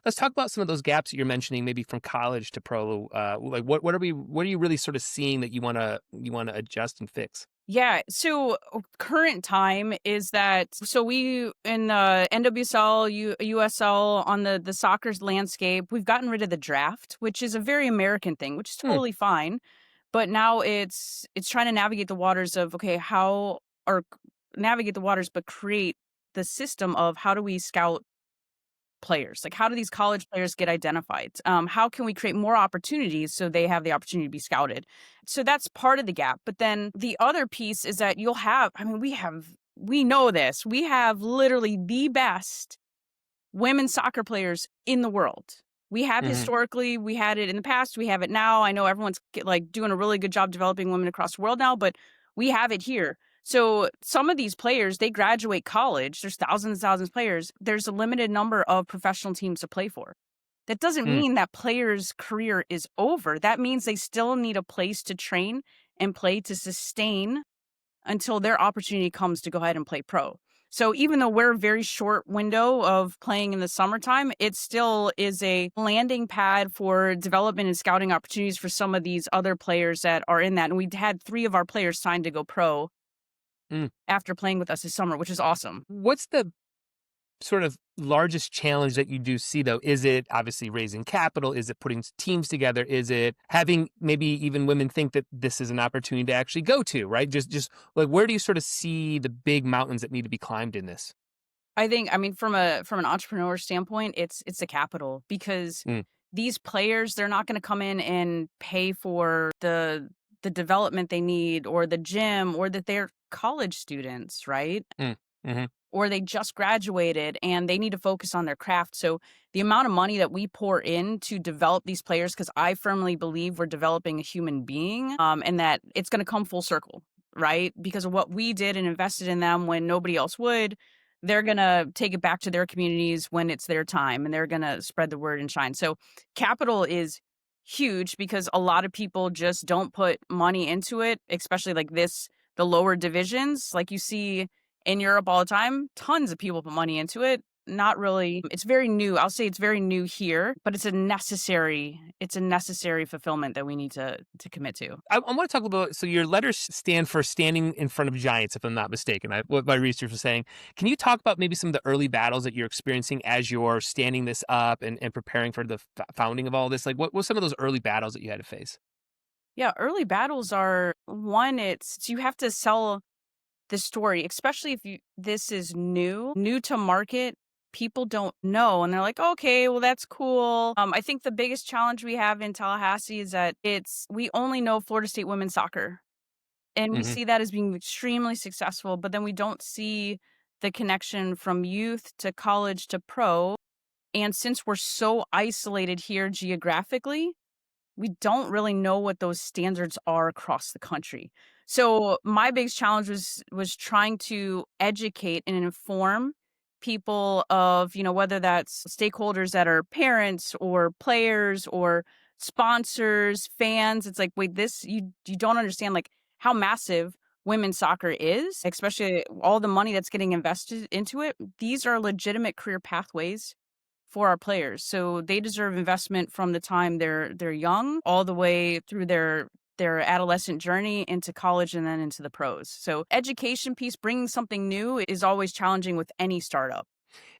let's talk about some of those gaps that you're mentioning, maybe from college to pro. Like what are you really sort of seeing that you wanna adjust and fix? Yeah. So current time is that we in the NWSL, USL on the soccer's landscape, we've gotten rid of the draft, which is a very American thing, which is Hmm. totally fine. But now it's trying to navigate the waters of okay, how or navigate the waters, but create the system of how do we scout players? Like, how do these college players get identified? How can we create more opportunities so they have the opportunity to be scouted? So that's part of the gap. But then the other piece is that you'll have, I mean, we know this, we have literally the best women's soccer players in the world. We have Mhm. historically, we had it in the past, we have it now. I know everyone's like doing a really good job developing women across the world now, but we have it here. So some of these players, they graduate college. There's thousands and thousands of players. There's a limited number of professional teams to play for. That doesn't Mm. mean that player's career is over. That means they still need a place to train and play to sustain until their opportunity comes to go ahead and play pro. So even though we're a very short window of playing in the summertime, it still is a landing pad for development and scouting opportunities for some of these other players that are in that. And we had 3 of our players signed to go pro Mm. after playing with us this summer, which is awesome. What's the sort of largest challenge that you do see though? Is it obviously raising capital? Is it putting teams together? Is it having maybe even women think that this is an opportunity to actually go to, right? Just like where do you sort of see the big mountains that need to be climbed in this? I think, I mean, from an entrepreneur standpoint, it's the capital because Mm. these players, they're not going to come in and pay for the development they need or the gym or that they're college students, right? Mm. Mhm. Or they just graduated and they need to focus on their craft. So the amount of money that we pour in to develop these players, because I firmly believe we're developing a human being, and that it's going to come full circle, right? Because of what we did and invested in them when nobody else would, they're going to take it back to their communities when it's their time and they're going to spread the word and shine. So capital is huge because a lot of people just don't put money into it, especially like this, the lower divisions. Like you see in Europe all the time, tons of people put money into it. Not really. It's very new. I'll say it's very new here, but it's a necessary fulfillment that we need to commit to. I want to talk about so your letters stand for standing in front of giants, if I'm not mistaken. What my research was saying. Can you talk about maybe some of the early battles that you're experiencing as you're standing this up and preparing for the founding of all this? Like, what were some of those early battles that you had to face? Yeah, early battles are one, it's you have to sell the story, especially if this is new to market. People don't know, and they're like, "Okay, well, that's cool." I think the biggest challenge we have in Tallahassee is that we only know Florida State women's soccer, and we Hmm. see that as being extremely successful, but then we don't see the connection from youth to college to pro. And since we're so isolated here geographically, we don't really know what those standards are across the country. So my biggest challenge was trying to educate and inform people of, whether that's stakeholders that are parents or players or sponsors, fans. It's like, wait, this you don't understand like how massive women's soccer is, especially all the money that's getting invested into it. These are legitimate career pathways for our players. So they deserve investment from the time they're young all the way through their adolescent journey into college and then into the pros. So education piece, bringing something new is always challenging with any startup.